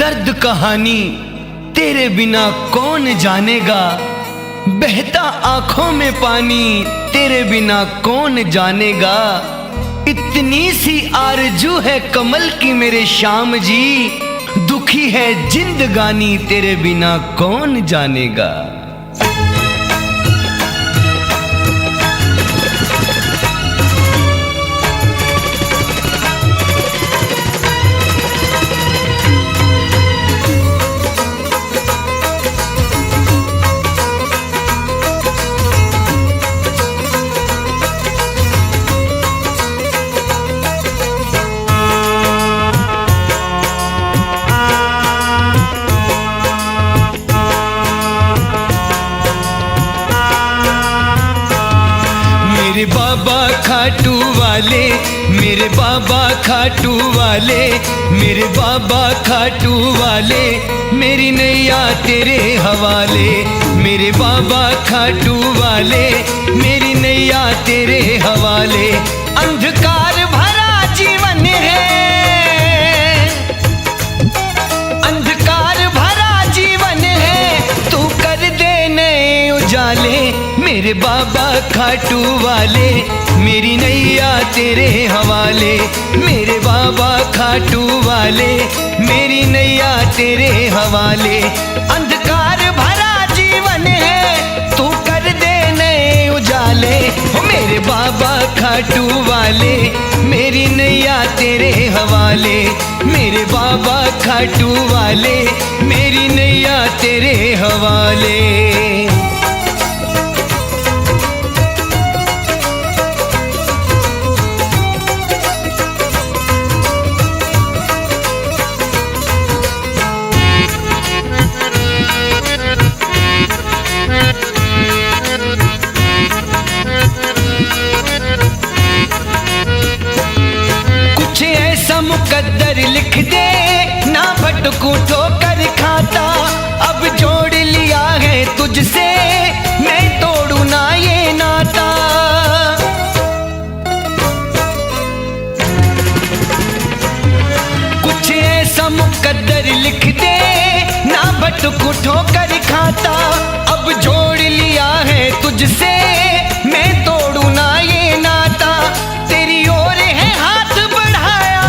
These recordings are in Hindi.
दर्द कहानी तेरे बिना कौन जानेगा। बहता आंखों में पानी तेरे बिना कौन जानेगा। इतनी सी आरजू है कमल की मेरे श्याम जी, दुखी है जिंदगानी तेरे बिना कौन जानेगा। मेरे बाबा खाटू वाले, मेरे बाबा खाटू वाले, मेरे बाबा खाटू वाले, मेरी नैया तेरे हवाले। मेरे बाबा खाटू वाले, मेरी नैया तेरे हवाले। अंधकार भरा जीवन है, अंधकार भरा जीवन है, तू कर दे नए उजाले। मेरे बाबा खाटू वाले, मेरी नैया तेरे हवाले। मेरे बाबा खाटू वाले, मेरी नैया तेरे हवाले। अंधकार भरा जीवन है, तू कर दे नए उजाले। ओ मेरे बाबा खाटू वाले, मेरी नैया तेरे हवाले। मेरे बाबा खाटू वाले, मेरी नैया तेरे हवाले। मुकद्दर लिख दे ना भटकूं ठोकर खाता। अब जोड़ लिया है तुझसे, मैं तोड़ू ना ये नाता। कुछ ऐसा मुकद्दर लिख दे ना भटकूं ठोकर खाता। अब जोड़ लिया है तुझसे, मैं तोड़ू ना ये नाता। तेरी ओर है हाथ बढ़ाया,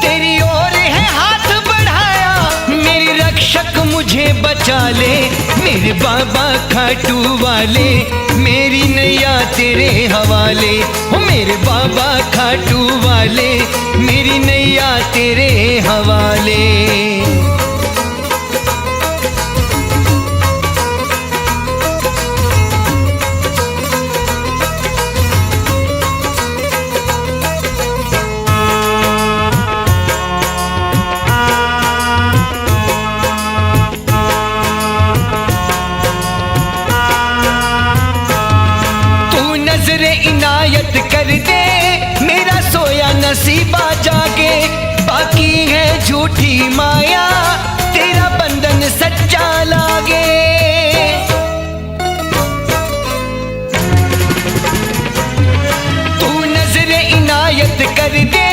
तेरी ओर है हाथ बढ़ाया, मेरी रक्षक मुझे बचा ले। मेरे बाबा खाटू वाले, मेरी नैया तेरे हवाले। ओ मेरे बाबा खाटू वाले, मेरी नैया तेरे हवाले। इनायत कर दे मेरा सोया नसीबा जागे। बाकी है झूठी माया, तेरा बंधन सच्चा लागे। तू नजर इनायत कर दे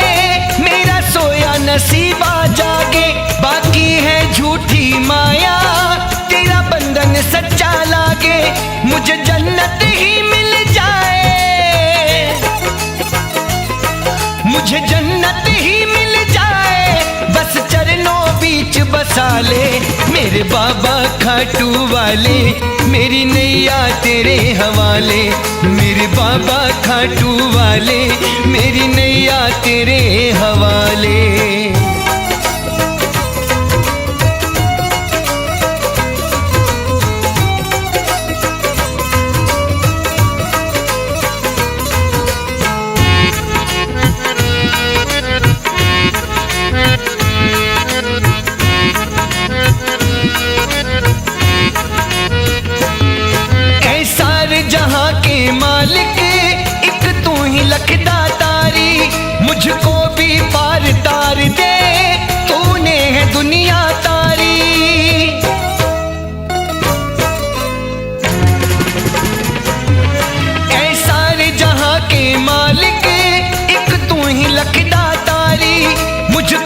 मेरा सोया नसीबा जागे। बाकी है झूठी माया, तेरा बंधन सच्चा लागे। मुझे जन्नत ही मिल जाए, मुझे जन्नत ही मिल जाए, बस चरणों बीच बसा ले। मेरे बाबा खाटू वाले, मेरी नैया तेरे हवाले। मेरे बाबा खाटू वाले, मेरी नैया तेरे हवाले। जहां के मालिक एक तू ही लखदा तारी। मुझको भी पार तार दे, तूने है दुनिया तारी। ऐ सारे जहां के मालिक एक तू ही लखदा तारी। मुझको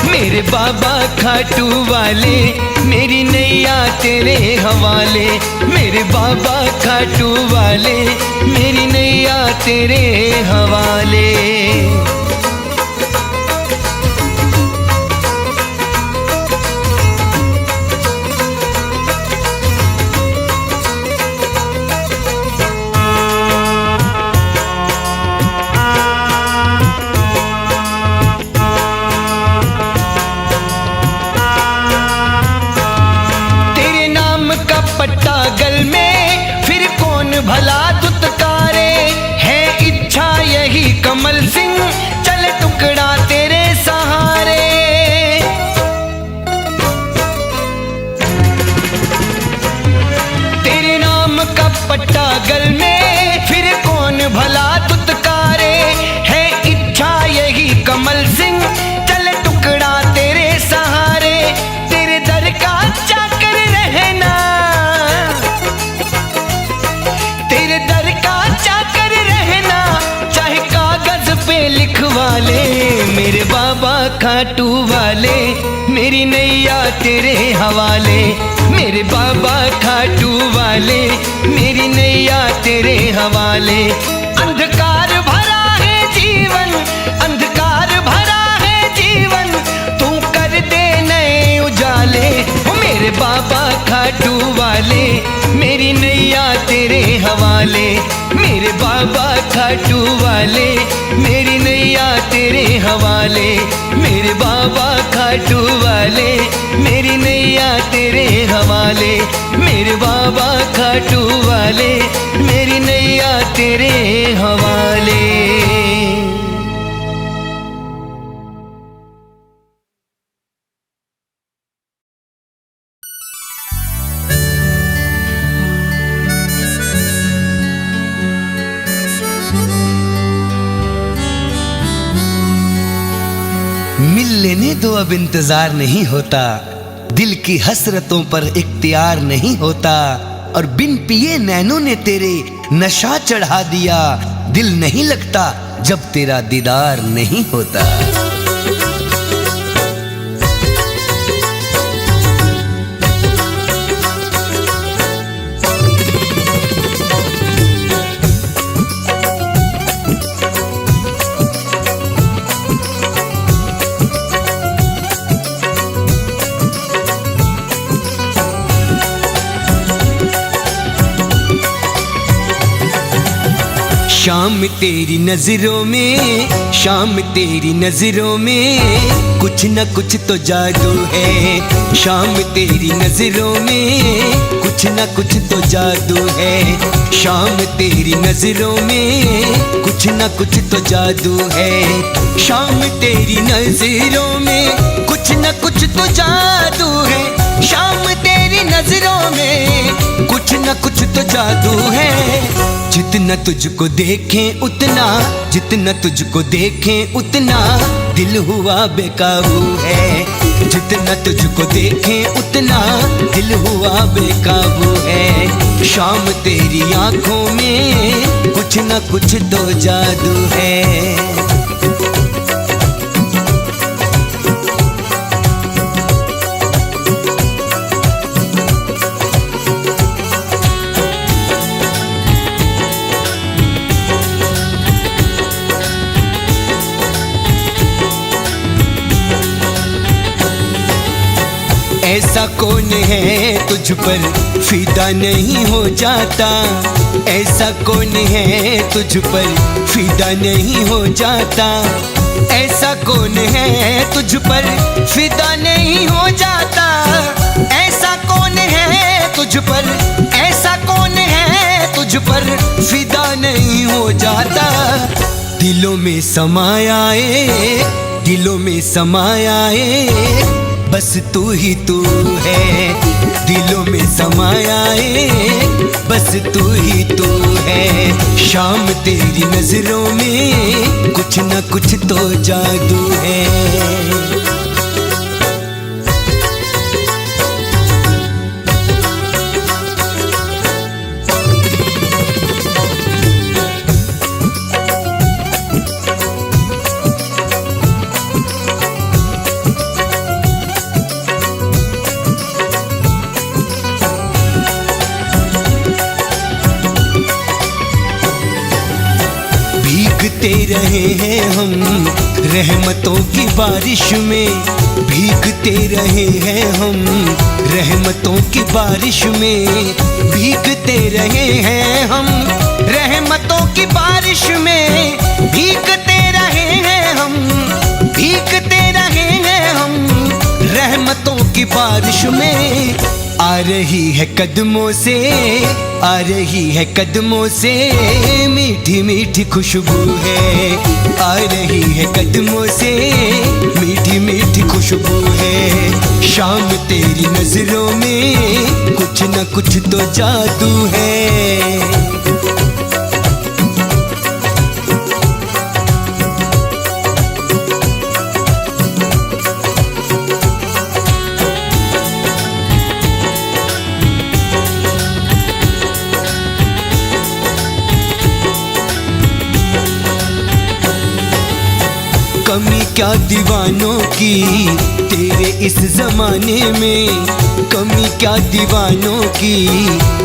मेरे बाबा खाटू वाले मेरी नैया तेरे हवाले। मेरे बाबा खाटू वाले मेरी नैया तेरे हवाले। पट्टा गल में फिर कौन भला दुत्कारे, है इच्छा यही कमल सिंह चल टुकड़ा तेरे सहारे। तेरे नाम का पट्टा गल में फिर कौन भला दुत्कारे, है इच्छा यही कमल सिंह चल टुकड़ा तेरे सहारे। तेरे दर का चाकर रहना, तेरे दर का चाकर रहना, चाहे कागज पे लिखवा ले। मेरे बाबा खाटू वाले मेरी नैया तेरे हवाले। मेरे बाबा खाटू वाले मेरी नैया तेरे हवाले। अंधकार भरा है जीवन, अंधकार भरा है जीवन, तू कर दे नए उजाले। ओ मेरे बाबा खाटू वाले मेरी नैया तेरे हवाले। मेरे बाबा खाटू वाले मेरी नैया तेरे हवाले। मेरे बाबा खाटू वाले मेरी नैया तेरे हवाले। मेरे बाबा खाटू वाले मेरी नैया तेरे हवाले। मिल लेने दो अब इंतजार नहीं होता, दिल की हसरतों पर इख्तियार नहीं होता। और बिन पिए नैनों ने तेरे नशा चढ़ा दिया, दिल नहीं लगता जब तेरा दीदार नहीं होता। शाम तेरी नजरों में, शाम तेरी नजरों में कुछ न कुछ तो जादू है। शाम तेरी नजरों में कुछ न कुछ तो जादू है। शाम तेरी नजरों में कुछ न कुछ तो जादू है। शाम तेरी नजरों में कुछ न कुछ तो जादू है। शाम तेरी नजरों में कुछ न कुछ तो जादू है। जितना तुझको देखें उतना, जितना तुझको देखें उतना दिल हुआ बेकाबू है। जितना तुझको देखें उतना दिल हुआ बेकाबू है। शाम तेरी आंखों में कुछ न कुछ तो जादू है। ऐसा कौन है तुझ पर फिदा नहीं हो जाता। ऐसा कौन है तुझ पर फिदा नहीं हो जाता। ऐसा कौन है तुझ पर फिदा नहीं हो जाता। ऐसा कौन है तुझ पर, ऐसा कौन है तुझ पर फिदा नहीं हो जाता। दिलों में समाया है, दिलों में समाया है, बस तू ही तू है। दिलों में समाया है, बस तू ही तू है। शाम तेरी नजरों में कुछ न कुछ तो जादू है। रहे हैं हम रहमतों की बारिश में, भीगते रहे हैं हम रहमतों की बारिश में, भीगते रहे हैं हम रहमतों की बारिश में, भीगते रहे हैं हम, भीगते रहे हैं हम रहमतों की बारिश में। आ रही है कदमों से, आ रही है कदमों से मीठी मीठी खुशबू है, आ रही है कदमों से मीठी मीठी खुशबू है। शाम तेरी नजरों में कुछ न कुछ तो जादू है। कमी क्या दीवानों की तेरे इस जमाने में, कमी क्या दीवानों की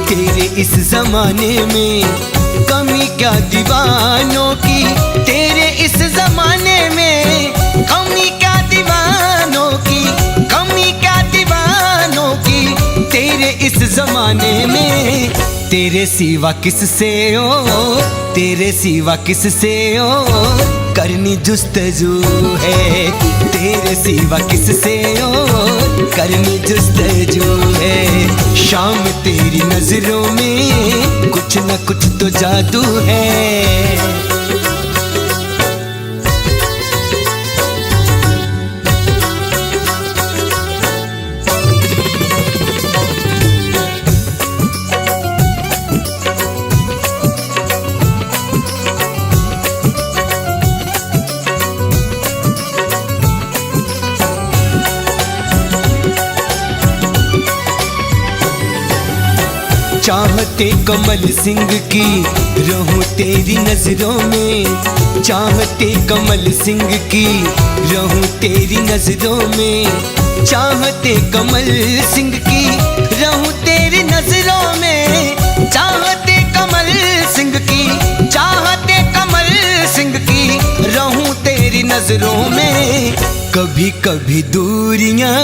तेरे इस जमाने में, कमी क्या दीवानों की तेरे इस जमाने में, कमी क्या दीवानों की, कमी क्या दीवानों की तेरे इस जमाने में। तेरे सिवा किससे ओ, तेरे सिवा किससे ओ करनी जुस्तजू है, तेरे सिवा किससे ओ करनी जुस्तजू है। शाम तेरी नजरों में कुछ न कुछ तो जादू है। चाहते कमल सिंह की रहूं तेरी नजरों में, चाहते कमल सिंह की रहूं तेरी नजरों में, चाहते कमल सिंह की रहूं तेरी नजरों में, चाहते कमल सिंह की, चाहते कमल सिंह की रहूं तेरी नजरों में। कभी कभी दूरियां,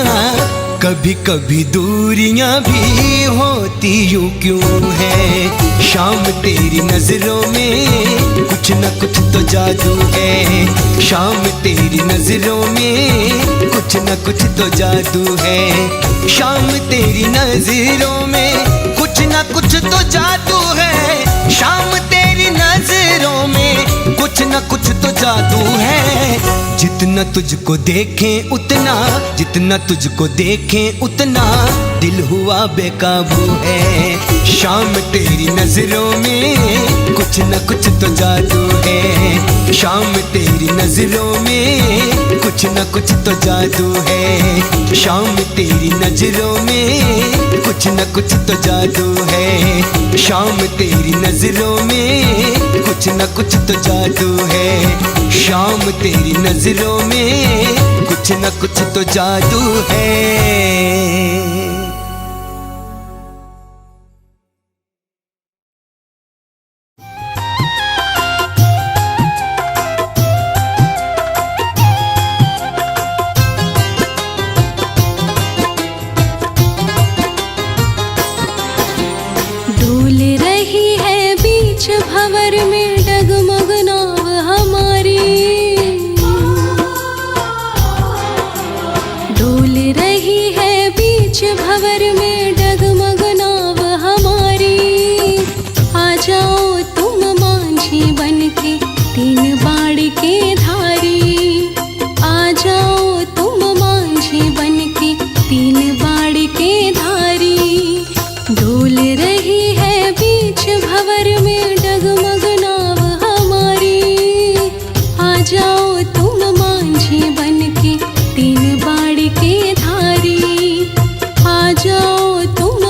कभी कभी दूरियां भी होती यूं क्यों है। शाम तेरी नजरों में कुछ न कुछ तो जादू है, शाम तेरी नजरों में कुछ न कुछ तो जादू है। शाम तेरी नजरों में कुछ न कुछ तो जादू है, शाम तेरी नजरों में कुछ न कुछ तो जादू है। जितना तुझको देखें उतना, जितना तुझको देखें उतना दिल हुआ बेकाबू है। शाम तेरी नजरों में कुछ न कुछ तो जादू है, शाम तेरी नजरों में कुछ न कुछ तो जादू है। शाम तेरी नजरों में कुछ न कुछ तो जादू है, शाम तेरी नजरों में कुछ न कुछ तो जादू है। शाम तेरी नजरों में कुछ न कुछ तो जादू है। डोल रही है बीच भंवर में डगमग नाव हमारी, डोल रही है बीच भंवर में डगमग नाव हमारी। आ जाओ तुम मांझी बनके तीन बाड़ के धारी, आ जाओ तुम मांझी बनके तीन बाड़ के धारी। डोल रही है बीच भंवर में डगमग नाव हमारी, आ जाओ तुम मांझी बनके तीन बाड़ के धारी, आ जाओ तुम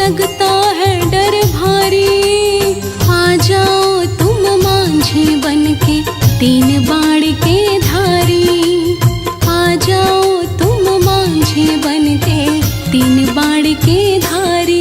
लगता है डर भारी। आ जाओ तुम मांझी बनके तीन बाण के धारी। आ जाओ तुम मांझी बनके तीन बाण के धारी।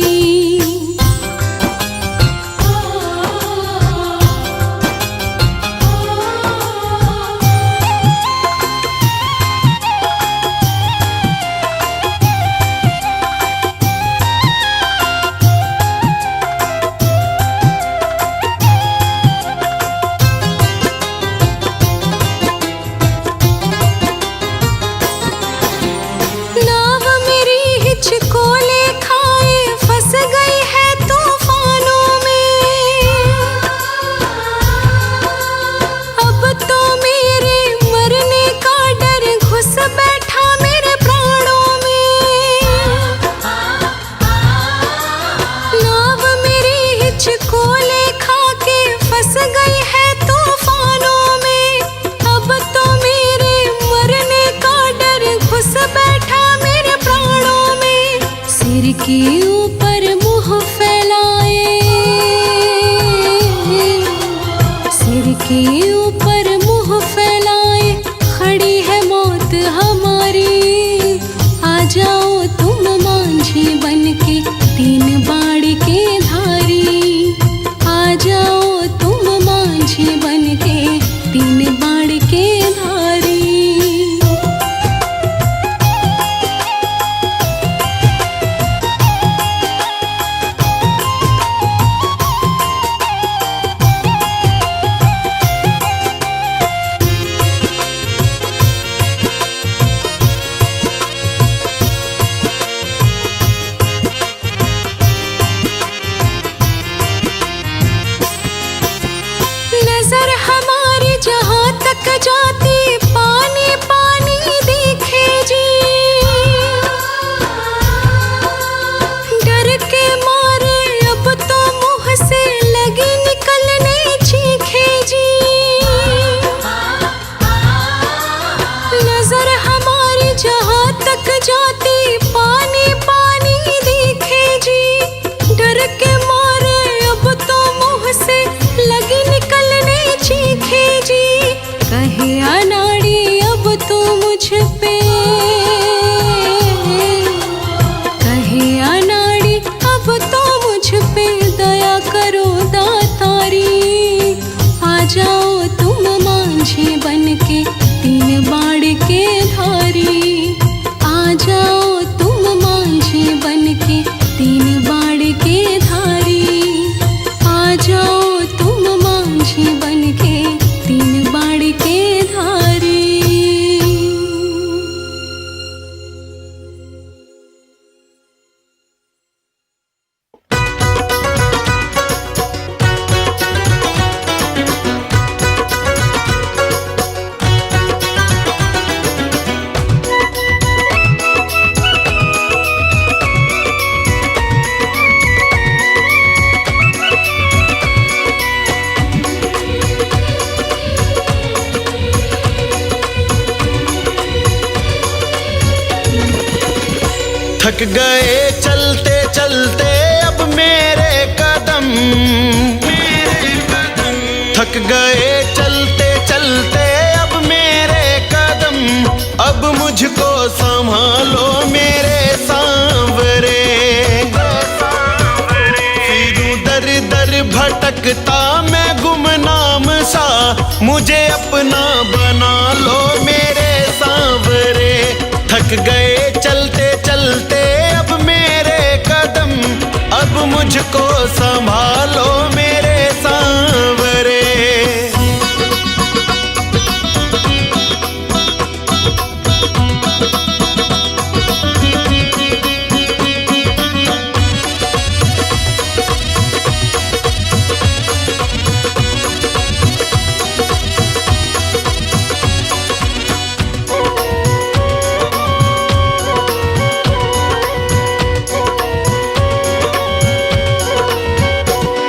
नाव मेरी हिचकोले खाए फंस गई है तूफानों में। अब तो मेरे मरने का डर घुस बैठा मेरे प्राणों में। नाव मेरी हिचकोले खा के फंस गई है तूफानों में। अब तो मेरे मरने का डर घुस बैठा मेरे प्राणों में। सिर के ऊपर मुंह फैलाए, सिर के ऊपर मुंह फैलाए खड़ी है मौत हमारी। आ जाओ तुम मांझी बनके तीन बाण के धारी। आ जाओ तुम मांझी बनके तीन बाण के धारी। नजर हमारी जहाँ तक जाती पानी पानी दिखे जी। डर के मारे अब तो मुंह से लगी निकलने चीखे जी। नजर हमारी जहाँ तक जाती पानी पानी दिखे जी। डर के मारे अब तो मुंह से लगी निकलने चीखे जी। कहे अनाड़ी अब तो मुझ पे, कहे अनाड़ी अब तो मुझ पे दया करो दातारी। आ जाओ तुम मांझी बनके तीन बाण के धारी। आ जाओ तुम मांझी बनके तीन बाण के धारी। आ जाओ तुम मांझी बनके तीन बाण के धारी। थक गए चलते चलते अब मेरे कदम। थक गए चलते चलते अब मेरे कदम। अब मुझको संभालो मेरे सांवरे। फिरूं दर दर भटकता मैं गुमनाम सा। मुझे अपना बना लो मेरे सांवरे। थक गए चलते चलते अब मेरे कदम। अब मुझको संभालो मेरे सांवरे।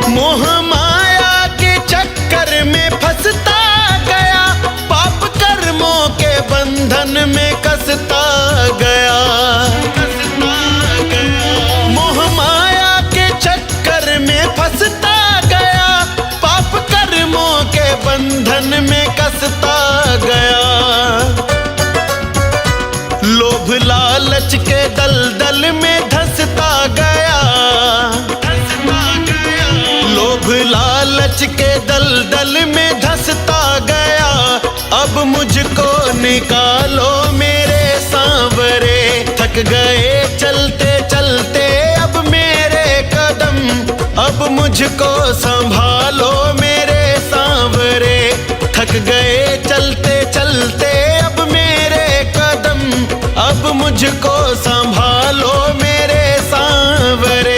मोह माया के चक्कर में फंसता गया। पाप कर्मों के बंधन में कसता गया। मोह माया के बंधन में कसता गया, लोभ लालच के दलदल में धंसता गया, लोभ लालच के दलदल में धंसता गया। अब मुझको निकालो मेरे सांवरे, थक गए चलते चलते अब मेरे कदम, अब मुझको संभालो मेरे सांवरे, थक गए चलते चलते अब मेरे कदम, अब मुझको संभालो मेरे सांवरे।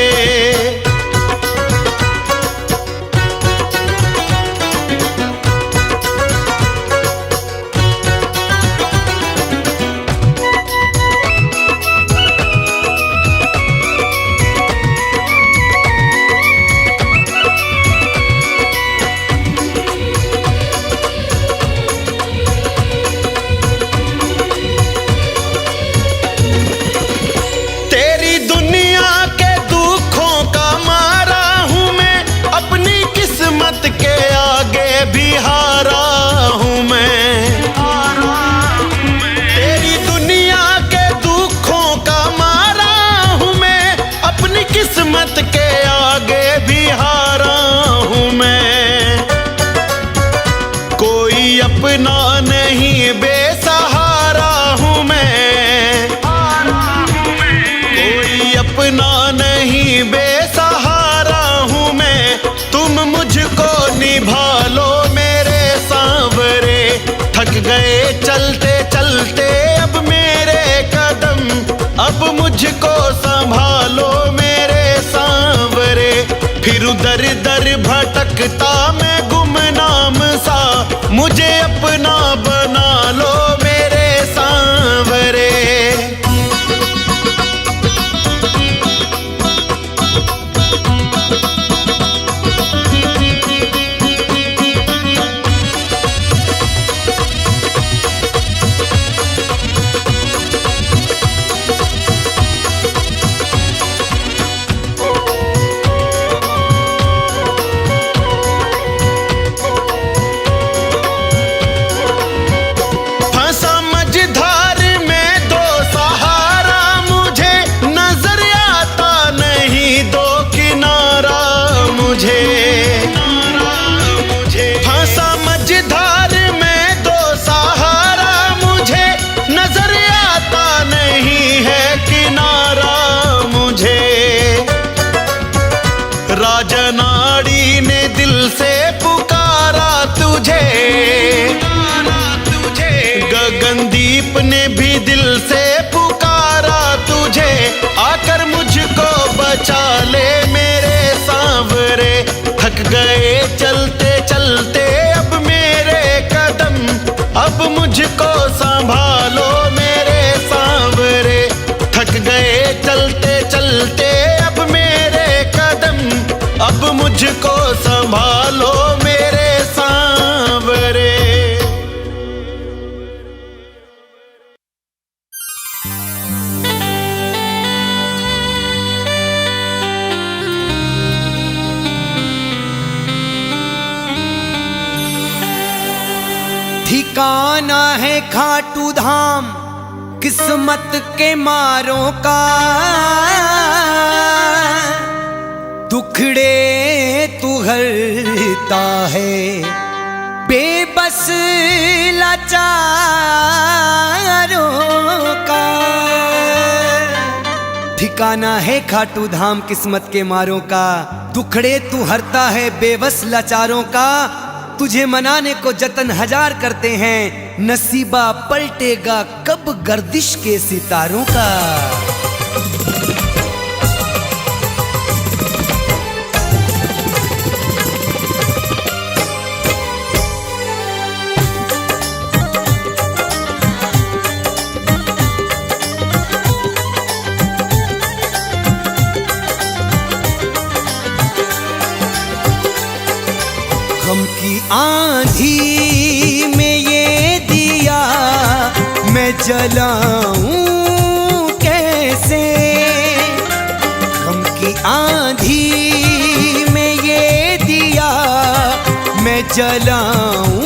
के आगे भी हारा हूँ मैं, तेरी दुनिया के दुखों का मारा हूँ मैं, अपनी किस्मत के आगे भी हारा हूँ मैं। कोई अपना नहीं बेसहारा हूँ मैं, कोई अपना नहीं बेसहारा हूँ मैं, तुम मुझको निभालो मेरे सांवरे, थक गए चलते चलते अब मेरे कदम, अब मुझको संभालो मेरे सांवरे। फिर दर दर भटकता मैं गुमनाम सा, मुझे अपना बना लो मेरे सांवरे। फंसा मझधार में दो सहारा, मुझे नजर आता नहीं है किनारा मुझे। राजनाड़ी ने दिल से पुकारा तुझे, गगनदीप ने भी दिल से पुकारा तुझे, आकर मुझको बचा ले मेरे सांवरे। थक गए चलते चलते अब मेरे कदम, अब मुझको संभालो मेरे सांवरे। थक गए चलते चलते अब मेरे कदम, अब मुझको संभालो मेरे सांवरे। ठिकाना है खाटू धाम किस्मत के मारों का, दुखड़े तू हरता है बेबस लाचारों का। ठिकाना है खाटू धाम किस्मत के मारों का, दुखड़े तू हरता है बेबस लाचारों का। तुझे मनाने को जतन हजार करते हैं, नसीबा पलटेगा कब गर्दिश के सितारों का। गम की आंधी में ये दिया मैं जलाऊं कैसे, गम की आंधी में ये दिया मैं जलाऊं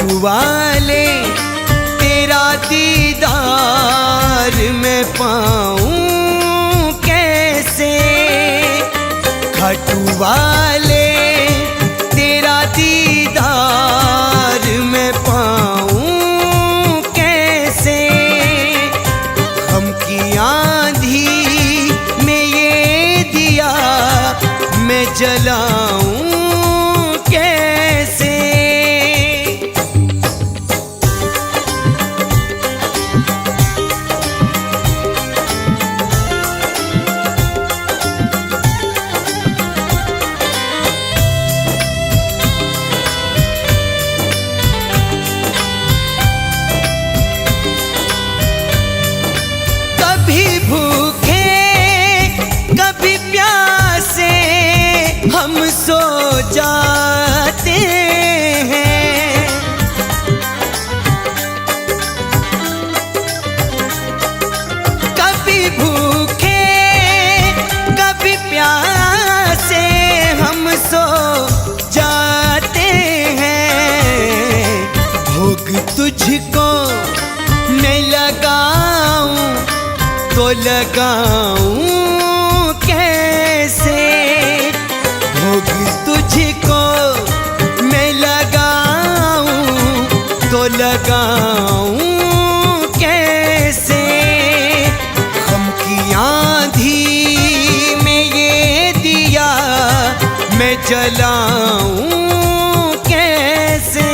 खाटू वाले तेरा दीदार मैं पाऊं कैसे, खाटू वाले तेरा दीदार मैं पाऊं कैसे, हम की आंधी में ये दिया मैं जलाऊं कैसे। कभी भूखे कभी प्यासे हम सो जाते हैं, कभी भूखे कभी प्यासे हम सो जाते हैं, भोग तुझको मैं लगाऊं तो लगाऊं कैसे, भोग तुझको मैं लगाऊं तो लगाऊं कैसे, गम की आंधी में ये दिया मैं जलाऊं कैसे।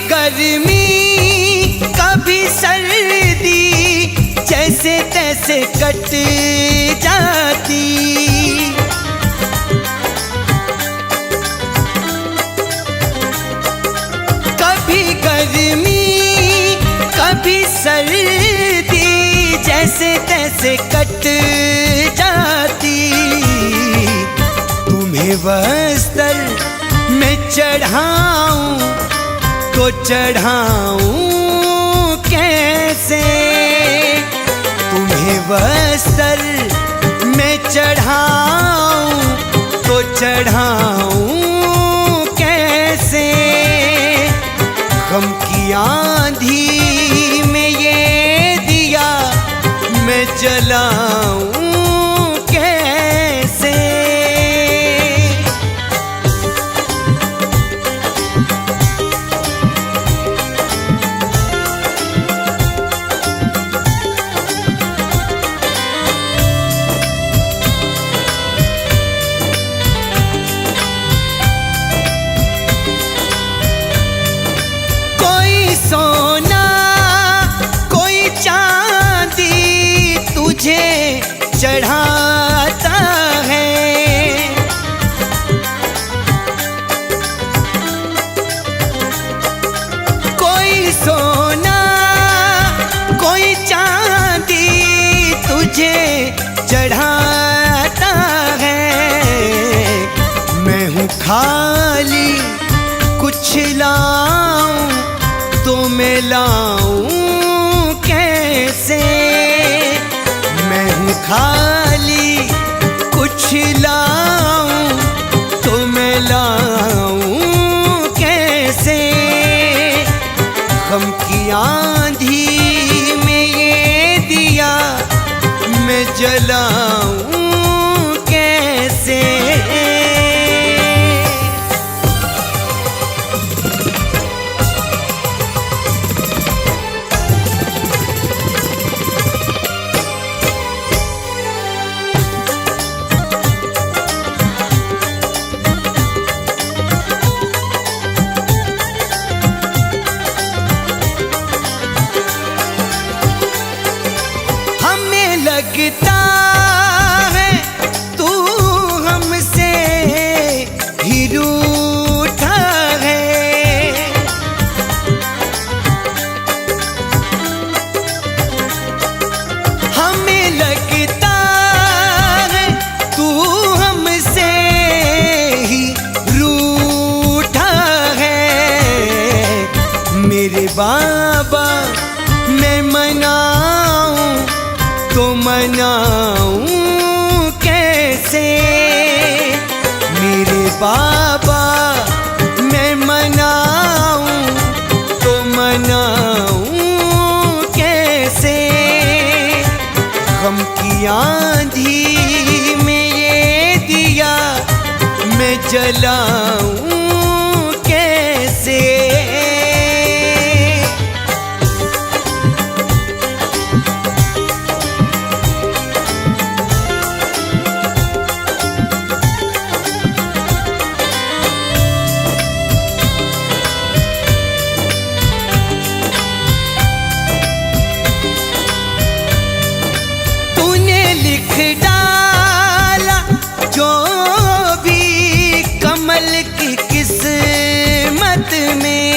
गर्मी कभी सर्दी जैसे तैसे कट जाती, कभी गर्मी कभी सर्दी जैसे तैसे कट जाती, तुम्हें वस्त्र मैं चढ़ाऊं तो चढ़ाऊं कैसे, तुम्हें वस्त्र मैं चढ़ाऊं तो चढ़ाऊं कैसे, गम की आंधी में ये दिया मैं जलाऊं कैसे। सोना कोई चांदी तुझे चढ़ाता है, कोई सोना कोई चांदी तुझे चढ़ाता है, मैं हूँ खाली कुछ लाऊं तो मैं लाऊं कैसे, मैं हूँ खाली कुछ लाऊं तो मैं लाऊं कैसे, गम की आंधी में ये दिया मैं जलाऊं कैसे। लगता है तू हमसे ही रूठा है, मनाऊं कैसे मेरे बाबा, मैं मनाऊं तो मनाऊं कैसे। गम की आंधी में ये दिया मैं जलाऊं कैसे। तूने लिख डाला जो भी कमल की किस्मत में,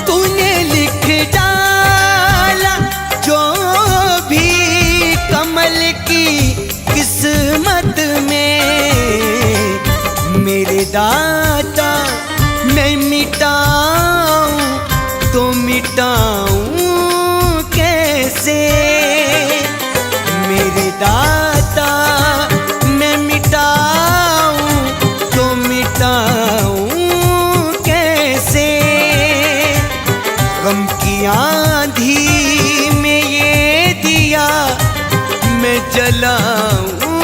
तूने लिख डाला जो भी कमल की किस्मत में। मेरे दाता मैं मिटाऊं तो मिटाऊं कैसे। मेरे दाता मैं मिटाऊं तो मिटाऊं कैसे। गम की आंधी में ये दिया मैं जलाऊं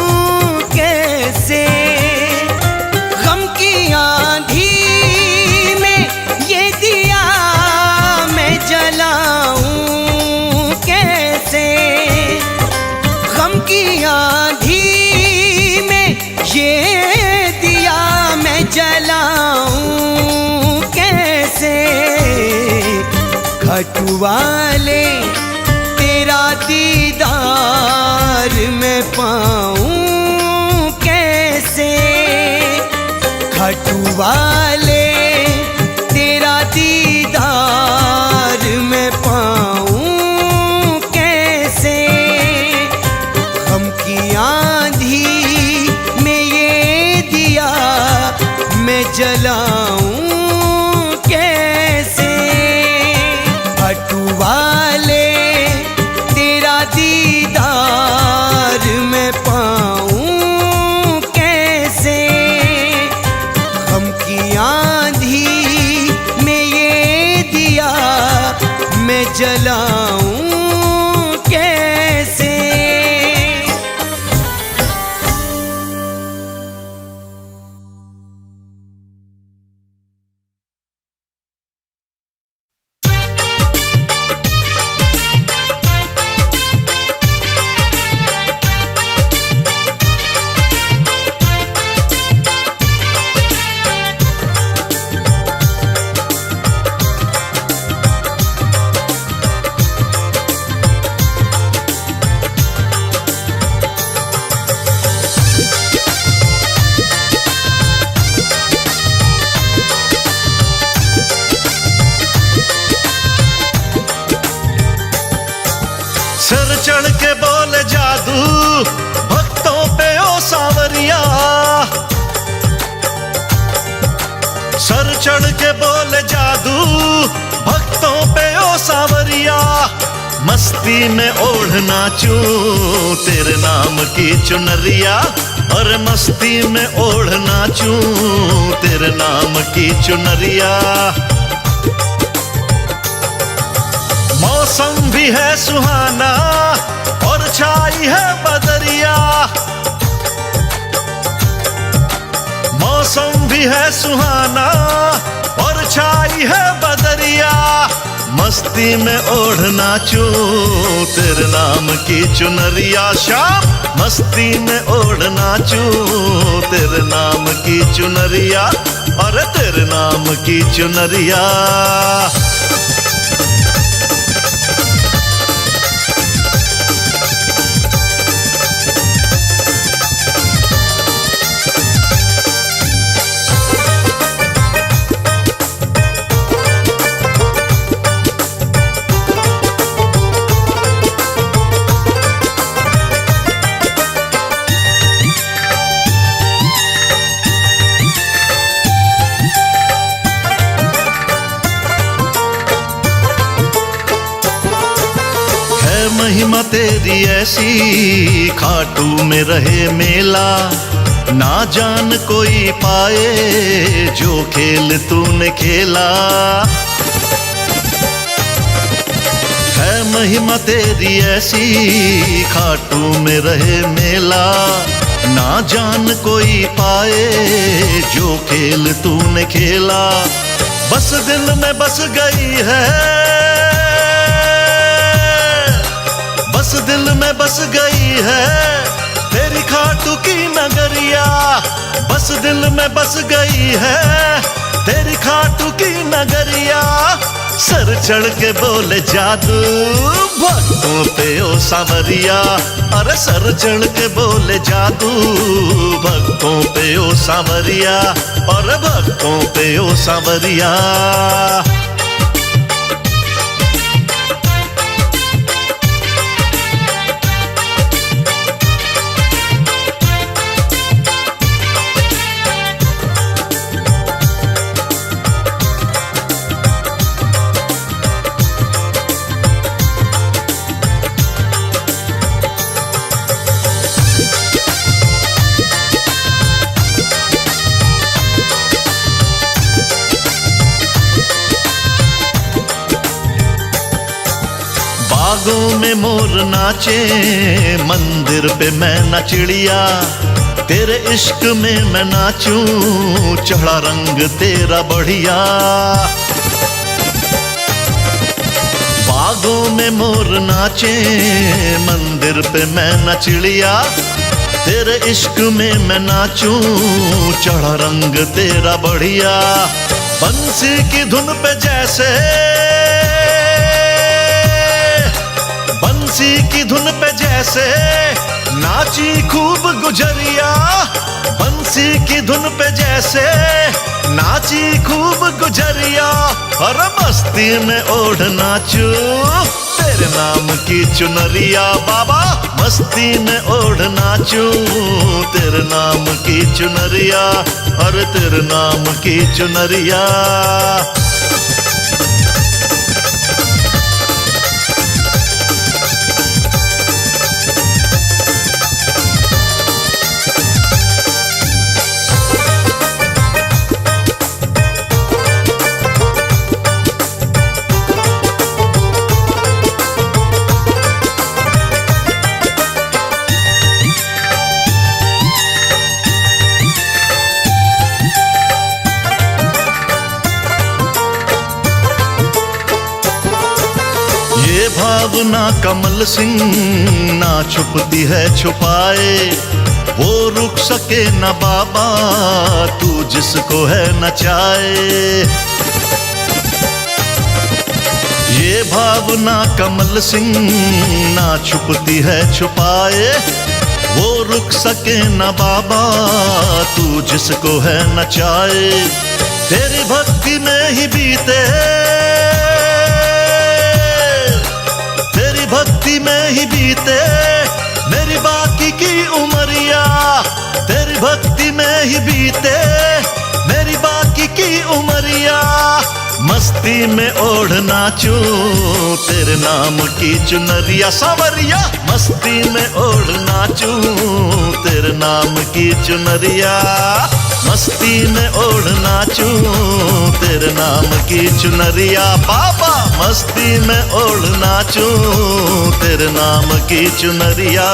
कैसे। गम की आंधी में ये दिया मैं जलाऊं कैसे। गम की आंधी में ये दिया मैं जलाऊं कैसे। घाटू वाले तेरा दीदार मैं पाऊं कैसे। घाटू वाले तेरा दीदार मैं पाऊं कैसे। गम की आंधी में ये दिया मैं जलाऊं कैसे। घाटू वाले तेरा दीदार मैं पाऊं कैसे। गम की आंधी में ये दिया मैं जलाऊं कैसे। सर चढ़ के बोले जादू भक्तों पे ओ सावरिया। सर चढ़ के बोले जादू भक्तों पे ओ सावरिया। मस्ती में ओढ़ नाचूं तेरे नाम की चुनरिया। और मस्ती में ओढ़ नाचूं तेरे नाम की चुनरिया। मौसम भी है सुहाना और छाई है बदरिया। मौसम भी है सुहाना और छाई है बदरिया। मस्ती में ओढ़ नाचूं तेरे नाम की चुनरिया। शाम मस्ती में ओढ़ नाचूं तेरे नाम की चुनरिया। और तेरे नाम की चुनरिया। महिमा तेरी ऐसी, खाटू में रहे मेला, ना जान कोई पाए जो खेल तूने खेला। है महिमा तेरी ऐसी, खाटू में रहे मेला, ना जान कोई पाए जो खेल तूने खेला। बस दिल में बस गई है, बस दिल में बस गई है तेरी खाटू की नगरिया। बस दिल में बस गई है तेरी खाटू की नगरिया। सर चढ़ के बोले जादू भक्तों पे ओ सांवरिया। अरे सर चढ़ के बोले जादू भक्तों पे ओ सांवरिया। और भक्तों पे ओ सांवरिया। बागों में मोर नाचे, मंदिर पे मैं न चिड़िया। तेरे इश्क में मैं नाचूं, चढ़ा रंग तेरा बढ़िया। बागों में मोर नाचे, मंदिर पे मैं न चिड़िया। तेरे इश्क में मैं नाचूं, चढ़ा रंग तेरा बढ़िया। बंसी की धुन पे जैसे, बंसी की धुन पे जैसे नाची खूब गुजरिया। बंसी की धुन पे जैसे नाची खूब गुजरिया। और मस्ती में ओढ़ नाचू तेरे नाम की चुनरिया। बाबा मस्ती में ओढ़ नाचू तेरे नाम की चुनरिया। और तेरे नाम की चुनरिया। ये भावना कमल सिंह ना छुपती है छुपाए। वो रुक सके न बाबा तू जिसको है नचाए। ये भावना कमल सिंह ना छुपती है छुपाए। वो रुक सके न बाबा तू जिसको है नचाए। तेरी भक्ति में ही बीते, तेरी भक्ति में ही बीते मेरी बाकी की उमरिया। तेरी भक्ति में ही बीते मेरी बाकी की उमरिया। मस्ती में ओढ़ नाचू तेरे नाम की चुनरिया। सांवरिया मस्ती में ओढ़ नाचू तेरे नाम की चुनरिया। मस्ती में ओढ़ नाचू तेरे नाम की चुनरिया। बाबा मस्ती में ओढ़ नाचू तेरे नाम की चुनरिया।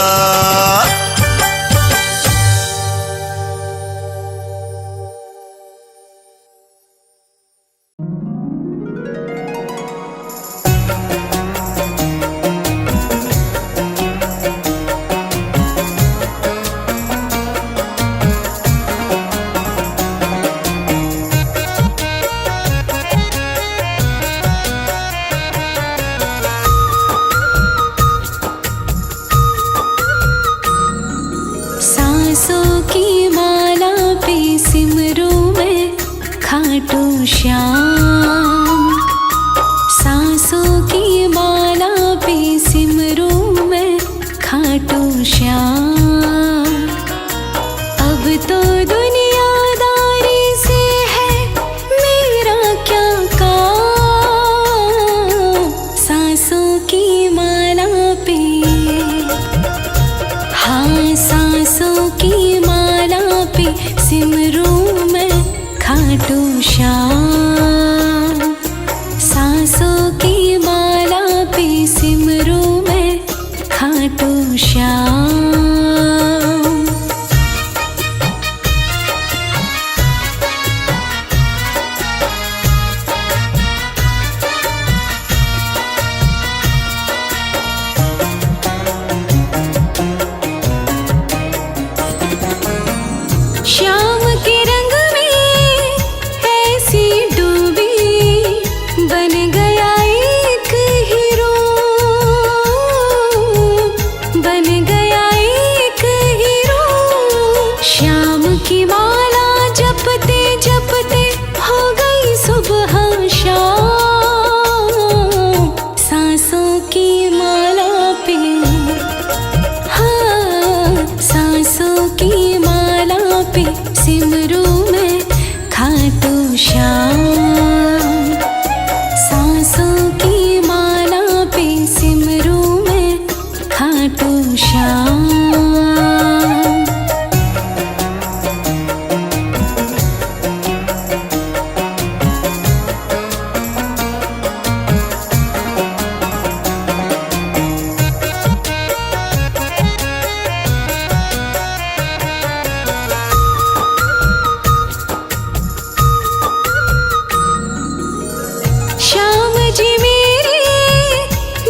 जी मेरे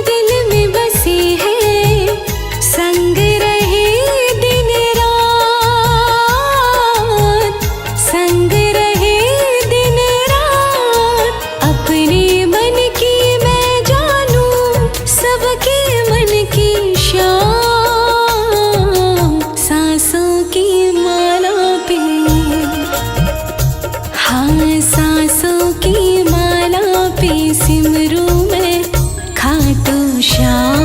दिल में बसी है, संग रहे दिन रात, संग रहे दिन रात। अपने मन की मैं जानूं, सबके मन की शाम, सांसों की माला पे, हाँ सांसों की माला पे सिमरूं मैं खाटू श्याम,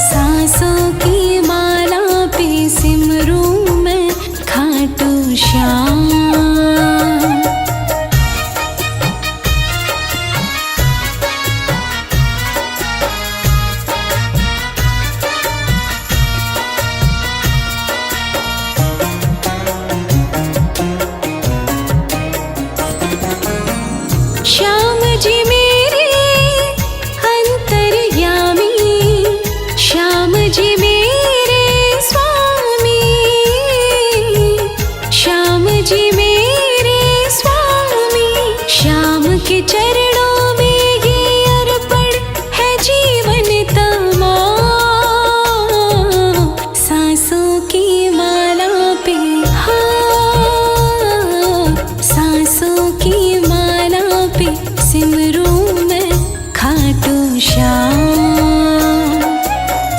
सांसों की माला पे सिमरूं मैं खाटू श्याम। श्याम जी मेरे अंतर्यामी, श्याम जी मेरे स्वामी, श्याम जी मेरे स्वामी। श्याम के चरणों में ये अर्पण है जीवन तमाम, सांसों की माला पे, हाँ सांसों की माला पे सिमरूं मैं खाटू श्याम,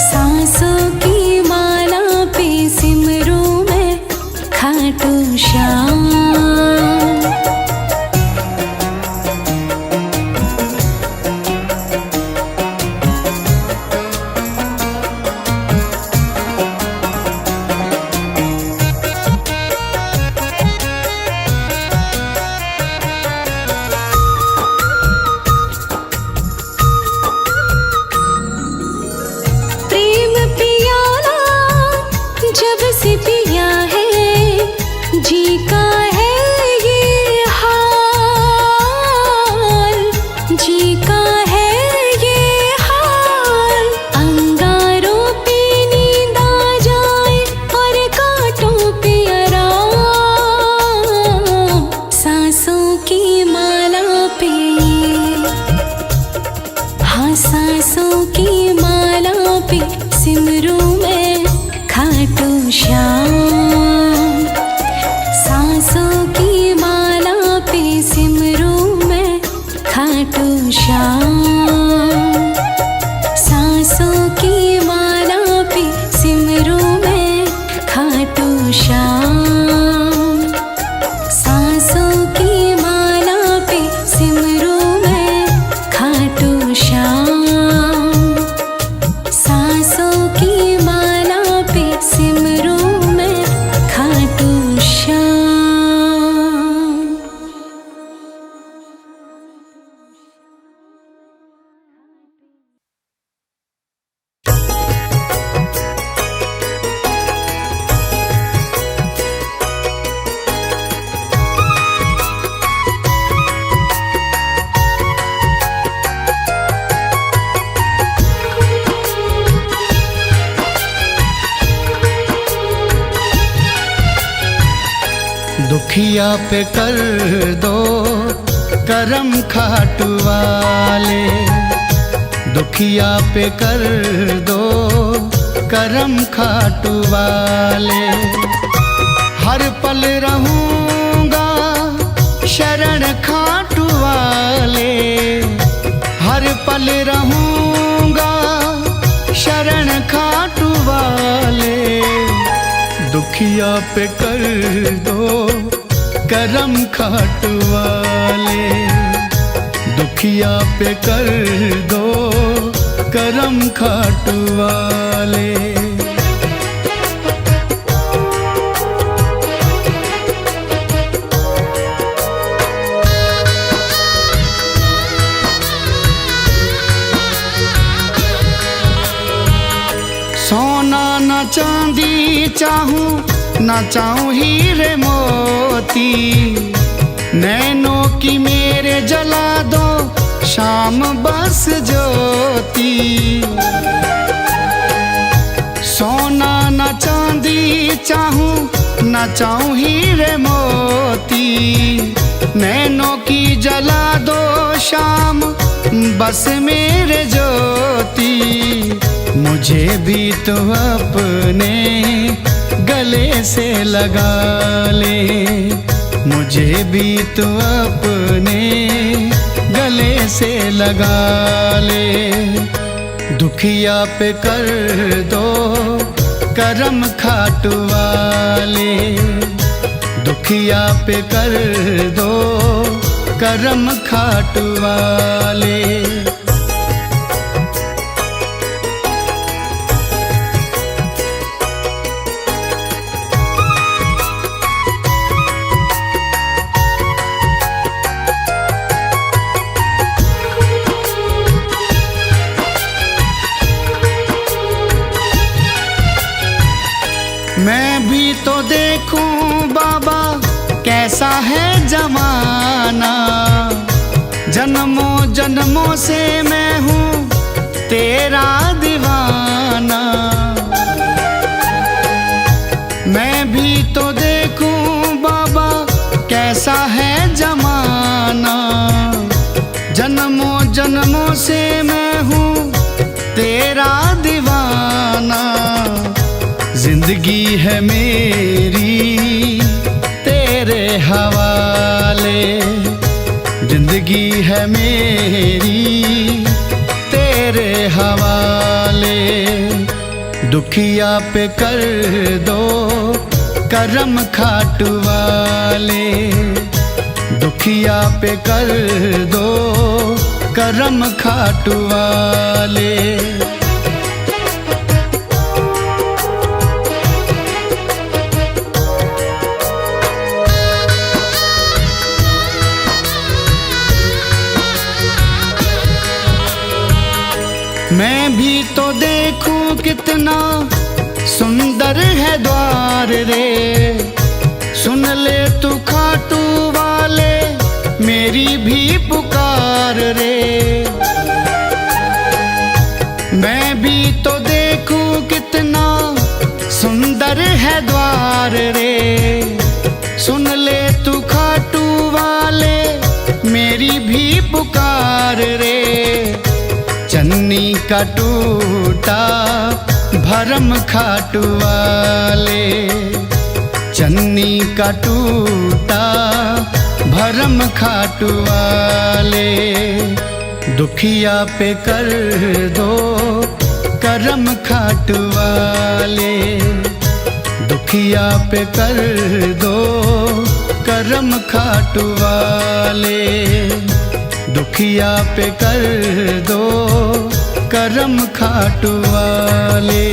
सांसों की माला पे सिमरूं मैं खाटू श्याम। प्रेम पियाला जब से पिया है, जी का है ये हाल, जी का है ये हाल। अंगारों पे नींद आ जाए और कांटों पे आराम, सांसों की माला पे, हाँ सांसों की माला पे सिमरूं मैं खाटू श्याम, सांसों की माला पे सिमरूं मैं खाटू श्याम, सांसों की माला पे सिमरूं मैं खाटू श्याम, सांसों की माला पे सिमरूं मैं खाटू श्याम, सांसों की माला पे सिमरूं मैं खाटू श्याम। दुखिया पे कर दो करम खाटू वाले, दुखिया पे कर दो करम खाटू वाले। हर पल रहूंगा शरण खाटू वाले, हर पल रहूंगा शरण खाटू वाले। दुखिया पे कर दो करम खाटू वाले, दुखिया पे कर दो करम खाटू वाले। सोना न चांदी चाहूं न चाहूं हीरे मोती, नैनों की मेरे जला दो शाम बस ज्योति। सोना न चांदी चाहूं न चाहूं हीरे मोती, नैनों की जला दो शाम पास मेरे ज्योति, मुझे भी तो अपने गले से लगा ले, मुझे भी तो अपने गले से लगा ले। दुखिया पे कर दो करम खाटू वाले, दुखिया पे कर दो करम खाटू वाले। मैं भी तो देखूं बाबा कैसा है जमाना, जन्मों जन्मों से मैं हूँ तेरा दीवाना। मैं भी तो देखूं बाबा कैसा है जमाना, जन्मों जन्मों से मैं हूँ तेरा दीवाना। जिंदगी है मेरी तेरे हवाले, जिंदगी है मेरी तेरे हवाले। दुखिया पे कर दो करम खाटू वाले, दुखिया पे कर दो करम खाटू वाले। मैं भी तो देखूं कितना सुंदर है द्वार रे, सुन ले तू खाटू वाले मेरी भी पुकार रे। मैं भी तो देखूं कितना सुंदर है द्वार रे, सुन ले तू खाटू वाले मेरी भी पुकार रे। चन्नी का टूटा भरम खाटू वाले, चन्नी का टूटा भरम खाटू वाले। दुखिया पे कर दो करम खाटू वाले, दुखिया पे कर दो करम खाटू वाले। दुखिया पे कर दो करम खाटू वाले।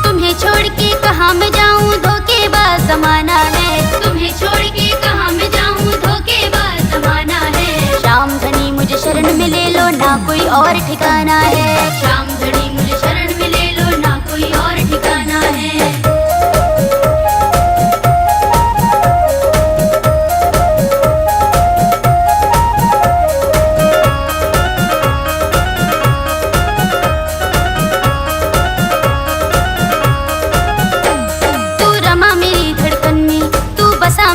तुम्हें छोड़ के कहाँ मैं जाऊँ, धोखेबाज जमाना है। तुम्हें छोड़ के कहाँ मैं जाऊँ, धोखेबाज जमाना है। शाम घड़ी मुझे शरण में ले लो, ना कोई और ठिकाना है। शाम घड़ी मुझे शरण में ले लो, ना कोई और ठिकाना है।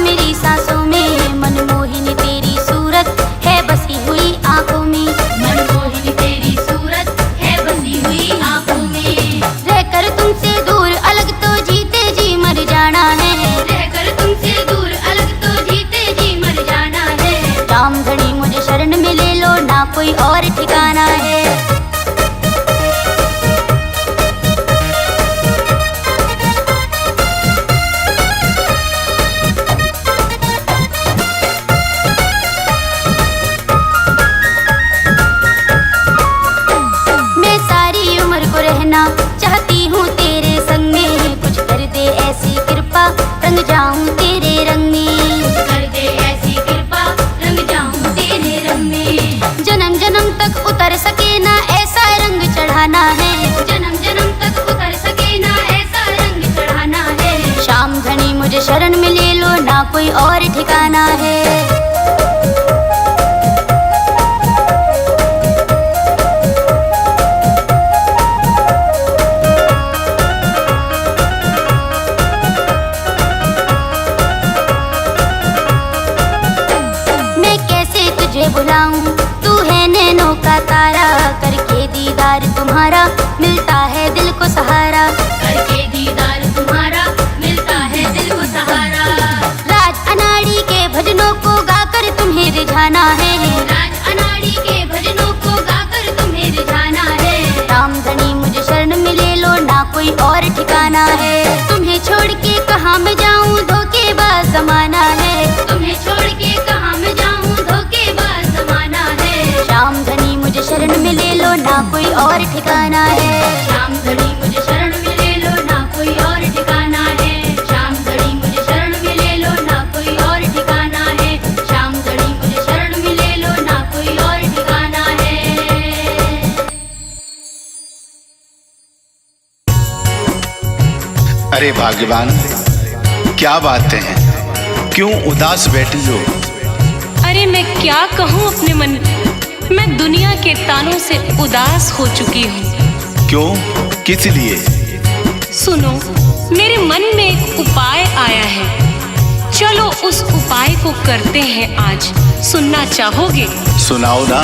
मेरी सांसों में मनमोहिनी तेरी सूरत है बसी हुई आंखों में, मनमोहिनी तेरी सूरत है बसी हुई आंखों में। रहकर तुमसे दूर अलग तो जीते जी मर जाना है, रहकर तुमसे दूर अलग तो जीते जी मर जाना है। शाम घड़ी मुझे शरण में ले लो, ना कोई और ठिकाना है। चाहती हूँ तेरे संग में, कुछ कर दे ऐसी कृपा रंग जाऊँ तेरे रंग में, कर दे ऐसी कृपा रंग जाऊँ तेरे रंग में। जन्म जन्म तक उतर सके ना ऐसा रंग चढ़ाना है, जन्म जन्म तक उतर सके ना ऐसा रंग चढ़ाना है। शाम घड़ी धनी मुझे शरण में ले लो, ना कोई और ठिकाना है। बुलाऊं तू है नैनों का तारा, करके दीदार तुम्हारा मिलता है दिल को सहारा, करके दीदार तुम्हारा मिलता है दिल को सहारा। राज अनाड़ी के भजनों को गाकर तुम्हें रिझाना है, राज अनाड़ी के भजनों को गाकर तुम्हें रिझाना है। राम धनी मुझे शरण में ले लो, ना कोई और ठिकाना है। तुम्हें छोड़ के कहाँ मैं जाऊँ, धोखेबाज जमाना है। तुम्हें छोड़ के कहाँ मैं जाऊँ, श्याम धनी मुझे शरण में ले लो, ना कोई और ठिकाना है। श्याम धनी मुझे शरण में ले लो, ना कोई और ठिकाना है। श्याम धनी मुझे शरण में ले लो, ना कोई और ठिकाना है। श्याम धनी मुझे शरण में ले लो, ना कोई और ठिकाना है। अरे भाग्यवान, क्या बातें हैं, क्यों उदास बैठी हो? अरे मैं क्या कहूँ अपने मन, मैं दुनिया के तानों से उदास हो चुकी हूँ। क्यों, किस लिए? सुनो, मेरे मन में एक उपाय आया है, चलो उस उपाय को करते हैं आज। सुनना चाहोगे? सुनाओ ना।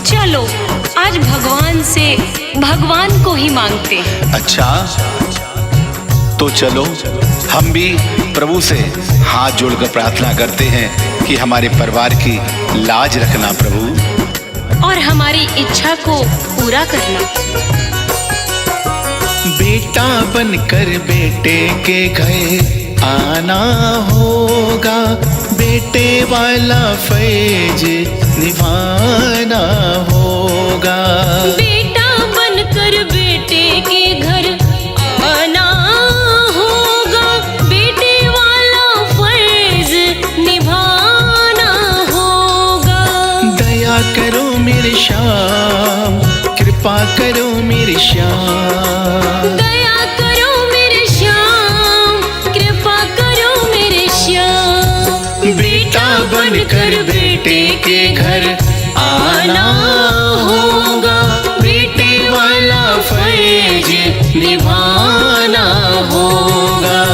चलो आज भगवान से भगवान को ही मांगते हैं। अच्छा, तो चलो हम भी प्रभु से हाथ जोड़कर प्रार्थना करते हैं कि हमारे परिवार की लाज रखना प्रभु, और हमारी इच्छा को पूरा करना। बेटा बनकर बेटे के घर आना होगा, बेटे वाला फैज निभाना होगा। बेटा बनकर बेटे के घर आना होगा, बेटे वाला फैज निभाना होगा। दया करो मेरे श्याम, कृपा करो मेरे श्याम। दया करो मेरे श्याम, कृपा करो मेरे श्याम। बेटा बनकर बेटे के घर आना होगा, बेटे वाला फैज निभाना होगा।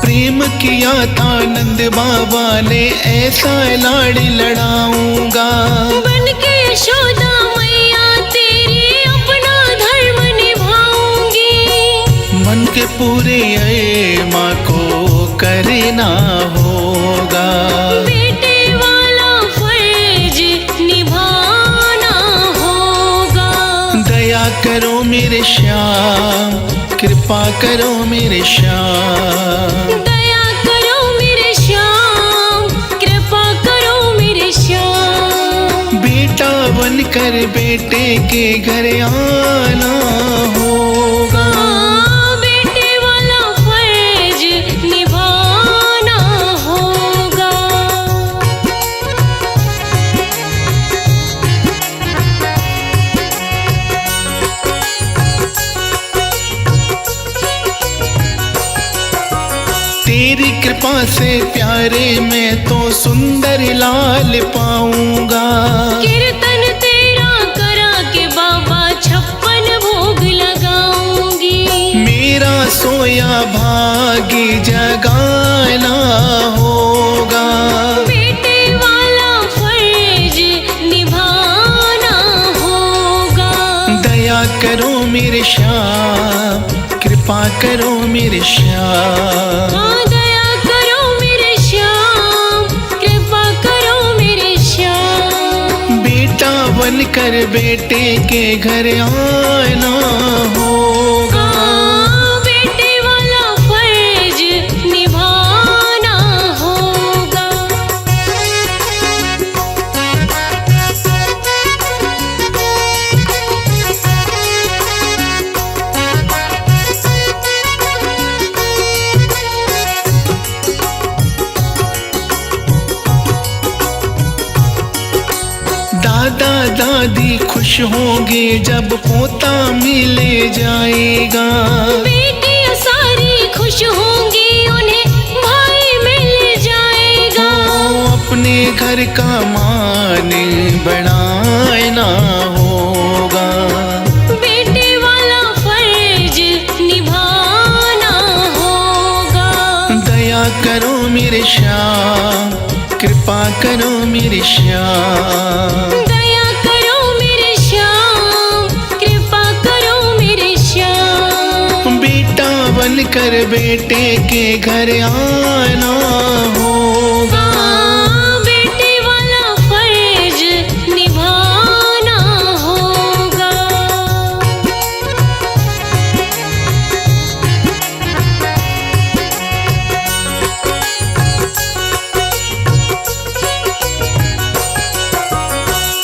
प्रेम किया था नंद बाबा ने, ऐसा लाड़ लड़ाऊंगा। बन के यशोदा मैया तेरी अपना धर्म निभाऊंगी। मन के पूरे ऐ माँ को करना होगा। बेटे वाला फर्ज निभाना होगा। दया करो मेरे श्याम, कृपा करो मेरे श्याम। दया करो मेरे श्याम, कृपा करो मेरे श्याम। बेटा बनकर बेटे के घर आना होगा। बेटे वाला फर्ज निभाना होगा। तेरी कृपा से प्यारे मैं तो सुंदर लाल पाऊंगा। कीर्तन तेरा करा के बाबा 56 भोग लगाऊंगी। मेरा सोया भाग्य जगाना होगा। बेटे वाला फर्ज निभाना होगा। दया करो मेरे श्याम, कृपा करो मेरे श्याम। हाँ, दया करो मेरे श्याम, कृपा करो मेरे श्याम। बेटा बनकर बेटे के घर आना होगा। बेटे वाला फर्ज निभाना होगा। दादी खुश होंगे जब पोता मिले जाएगा। बेटियां सारी खुश होंगी उन्हें भाई मिल जाएगा। अपने घर का मान बढ़ाना होगा। बेटे वाला फर्ज निभाना होगा। दया करो मेरे श्याम, कृपा करो मेरे श्याम। दया करो मेरे श्याम, कृपा करो मेरे श्याम। बेटा बनकर बेटे के घर आना होगा। बेटे वाला फर्ज निभाना होगा।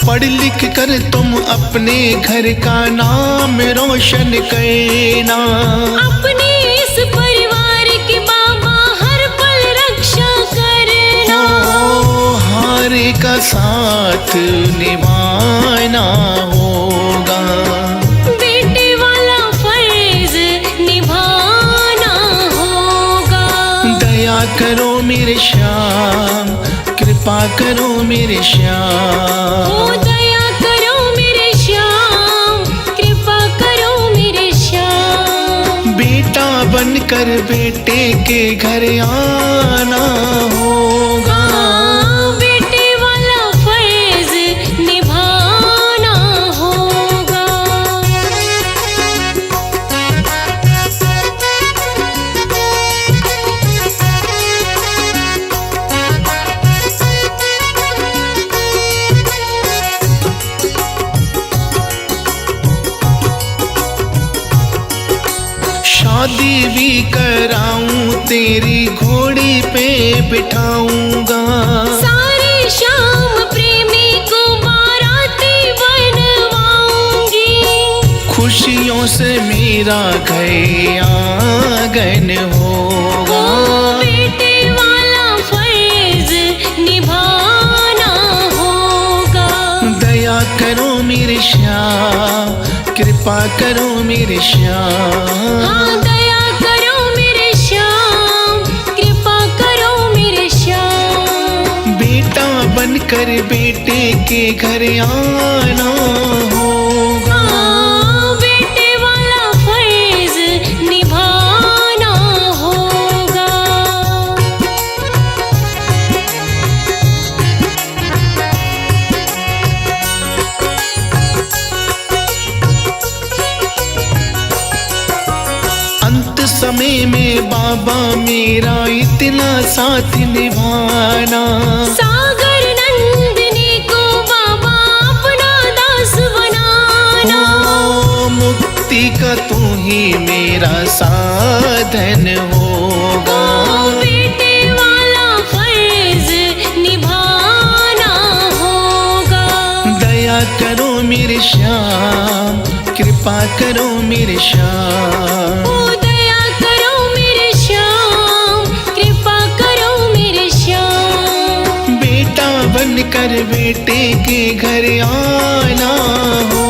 पढ़ लिख कर तुम अपने घर का नाम रोशन करना। अपने इस परिवार की बाबा हर पल रक्षा करना। हारे का साथ निभाना होगा। बेटे वाला फर्ज निभाना होगा। दया करो मेरे श्याम, कृपा करो मेरे श्याम। ओ दया करो मेरे श्याम, कृपा करो मेरे श्याम। बेटा बनकर बेटे के घर आना होगा। बेटे वाला फर्ज निभाना होगा। शादी भी कराऊं तेरी घोड़ी पे बिठाऊंगा। सारे श्याम प्रेमी को बाराती बनवाऊंगी। खुशियों से मेरा घर आंगन होगा। बेटे वाला फर्ज निभाना होगा। दया करो मेरे श्याम, कृपा करो मेरे श्याम। हाँ दया करो मेरे श्याम, कृपा करो मेरे श्याम। बेटा बनकर बेटे के घर आना होगा। बेटे वाला फर्ज निभाना होगा। अंत समय में बाबा मेरा इतना साथ निभाना। सागर नंदिनी को बाबा अपना दास बनाना। ओ, मुक्ति का तू ही मेरा साधन होगा। बेटे वाला फर्ज निभाना होगा। दया करो मेरे श्याम, कृपा करो मेरे श्याम। ओ दया करो मेरे श्याम, कृपा करो मेरे श्याम। बेटा बनकर बेटे के घर आना हो।